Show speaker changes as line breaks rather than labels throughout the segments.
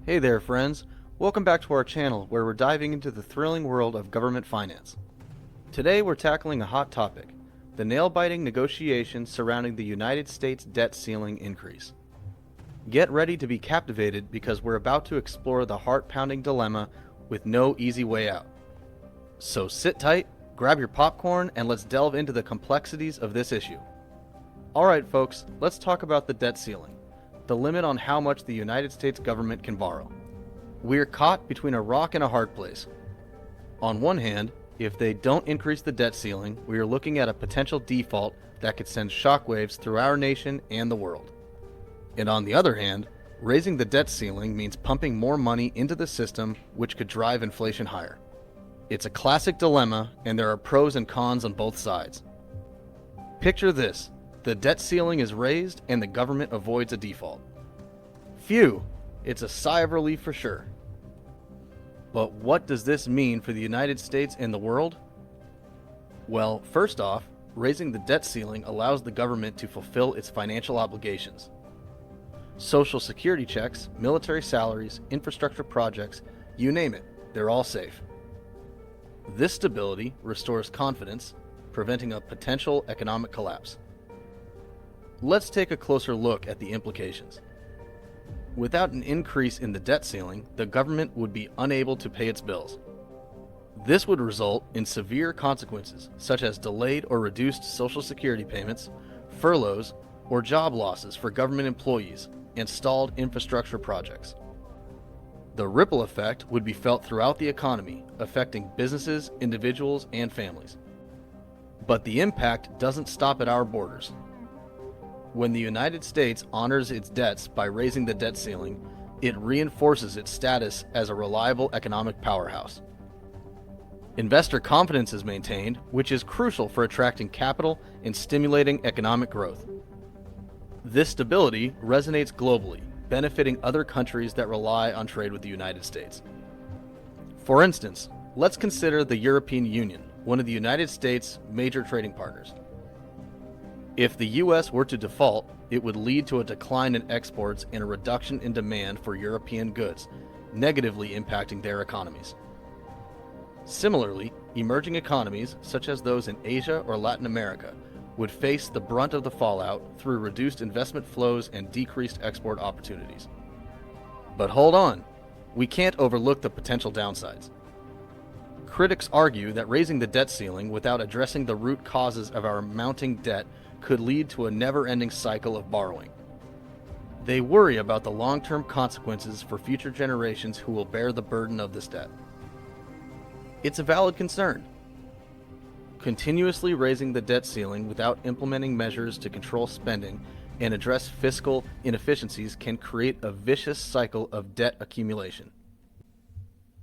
Hey there, friends. Welcome back to our channel where we're diving into the thrilling world of government finance. Today we're tackling a hot topic, the nail-biting negotiations surrounding the United States debt ceiling increase. Get ready to be captivated because we're about to explore the heart-pounding dilemma with no easy way out. So sit tight, grab your popcorn, and let's delve into the complexities of this issue. Alright folks, let's talk about the debt ceiling. The limit on how much the United States government can borrow. We're caught between a rock and a hard place. On one hand, if they don't increase the debt ceiling, we are looking at a potential default that could send shockwaves through our nation and the world. And on the other hand, raising the debt ceiling means pumping more money into the system, which could drive inflation higher. It's a classic dilemma, and there are pros and cons on both sides. Picture this. The debt ceiling is raised and the government avoids a default. Phew, it's a sigh of relief for sure. But what does this mean for the United States and the world? Well, first off, raising the debt ceiling allows the government to fulfill its financial obligations. Social security checks, military salaries, infrastructure projects, you name it, they're all safe. This stability restores confidence, preventing a potential economic collapse. Let's take a closer look at the implications. Without an increase in the debt ceiling, the government would be unable to pay its bills. This would result in severe consequences, such as delayed or reduced Social Security payments, furloughs, or job losses for government employees, and stalled infrastructure projects. The ripple effect would be felt throughout the economy, affecting businesses, individuals, and families. But the impact doesn't stop at our borders. When the United States honors its debts by raising the debt ceiling, it reinforces its status as a reliable economic powerhouse. Investor confidence is maintained, which is crucial for attracting capital and stimulating economic growth. This stability resonates globally, benefiting other countries that rely on trade with the United States. For instance, let's consider the European Union, one of the United States' major trading partners. If the US were to default, it would lead to a decline in exports and a reduction in demand for European goods, negatively impacting their economies. Similarly, emerging economies, such as those in Asia or Latin America, would face the brunt of the fallout through reduced investment flows and decreased export opportunities. But hold on, we can't overlook the potential downsides. Critics argue that raising the debt ceiling without addressing the root causes of our mounting debt could lead to a never-ending cycle of borrowing. They worry about the long-term consequences for future generations who will bear the burden of this debt. It's a valid concern. Continuously raising the debt ceiling without implementing measures to control spending and address fiscal inefficiencies can create a vicious cycle of debt accumulation.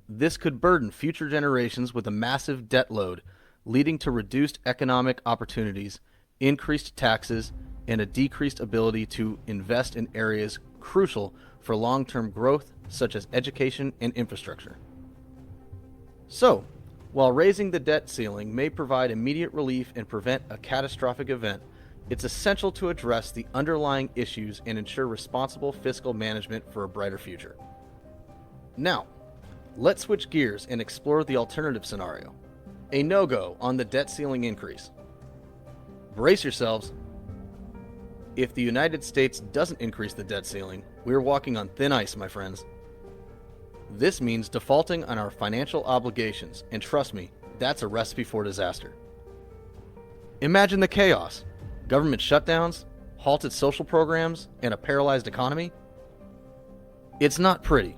This could burden future generations with a massive debt load, leading to reduced economic opportunities, increased taxes, and a decreased ability to invest in areas crucial for long-term growth, such as education and infrastructure. So, while raising the debt ceiling may provide immediate relief and prevent a catastrophic event, it's essential to address the underlying issues and ensure responsible fiscal management for a brighter future. Now, let's switch gears and explore the alternative scenario, a no-go on the debt ceiling increase. Brace yourselves. If the United States doesn't increase the debt ceiling, we're walking on thin ice, my friends. This means defaulting on our financial obligations, and trust me, that's a recipe for disaster. Imagine the chaos: government shutdowns, halted social programs, and a paralyzed economy. It's not pretty.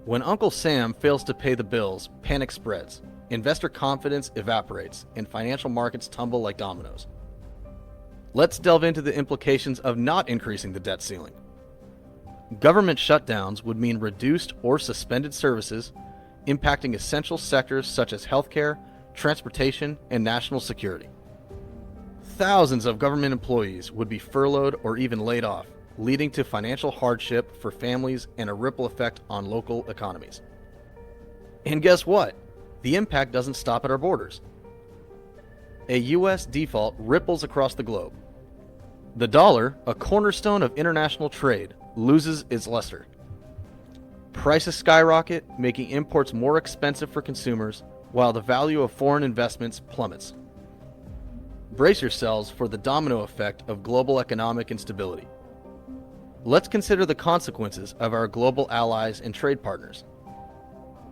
When Uncle Sam fails to pay the bills, panic spreads, investor confidence evaporates, and financial markets tumble like dominoes. Let's delve into the implications of not increasing the debt ceiling. Government shutdowns would mean reduced or suspended services, impacting essential sectors such as healthcare, transportation, and national security. Thousands of government employees would be furloughed or even laid off, leading to financial hardship for families and a ripple effect on local economies. And guess what? The impact doesn't stop at our borders. A US default ripples across the globe. The dollar, a cornerstone of international trade, loses its luster. Prices skyrocket, making imports more expensive for consumers, while the value of foreign investments plummets. Brace yourselves for the domino effect of global economic instability. Let's consider the consequences of our global allies and trade partners.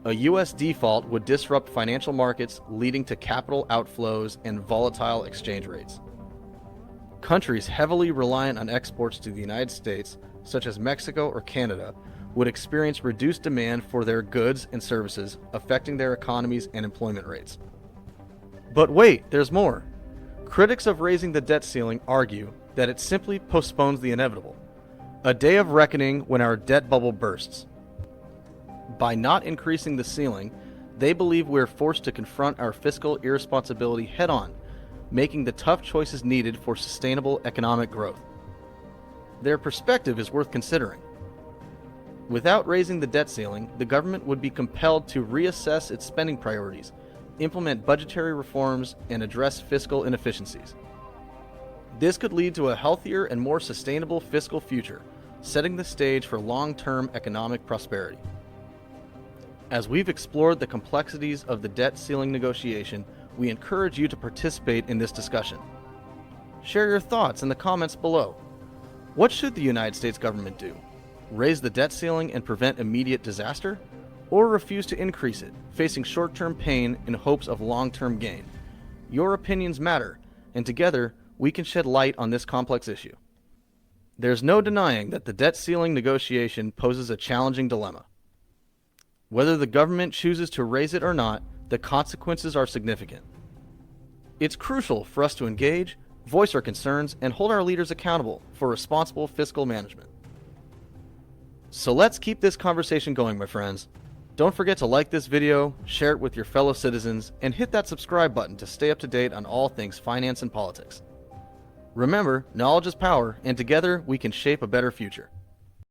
A U.S. default would disrupt financial markets, leading to capital outflows and volatile exchange rates. Countries heavily reliant on exports to the United States, such as Mexico or Canada, would experience reduced demand for their goods and services, affecting their economies and employment rates. But wait, there's more. Critics of raising the debt ceiling argue that it simply postpones the inevitable, a day of reckoning when our debt bubble bursts. By not increasing the ceiling, they believe we're forced to confront our fiscal irresponsibility head-on, making the tough choices needed for sustainable economic growth. Their perspective is worth considering. Without raising the debt ceiling, the government would be compelled to reassess its spending priorities, implement budgetary reforms, and address fiscal inefficiencies. This could lead to a healthier and more sustainable fiscal future, setting the stage for long-term economic prosperity. As we've explored the complexities of the debt ceiling negotiation, we encourage you to participate in this discussion. Share your thoughts in the comments below. What should the United States government do? Raise the debt ceiling and prevent immediate disaster? Or refuse to increase it, facing short-term pain in hopes of long-term gain? Your opinions matter, and together we can shed light on this complex issue. There's no denying that the debt ceiling negotiation poses a challenging dilemma. Whether the government chooses to raise it or not, the consequences are significant. It's crucial for us to engage, voice our concerns, and hold our leaders accountable for responsible fiscal management. So let's keep this conversation going, my friends. Don't forget to like this video, share it with your fellow citizens, and hit that subscribe button to stay up to date on all things finance and politics. Remember, knowledge is power, and together we can shape a better future.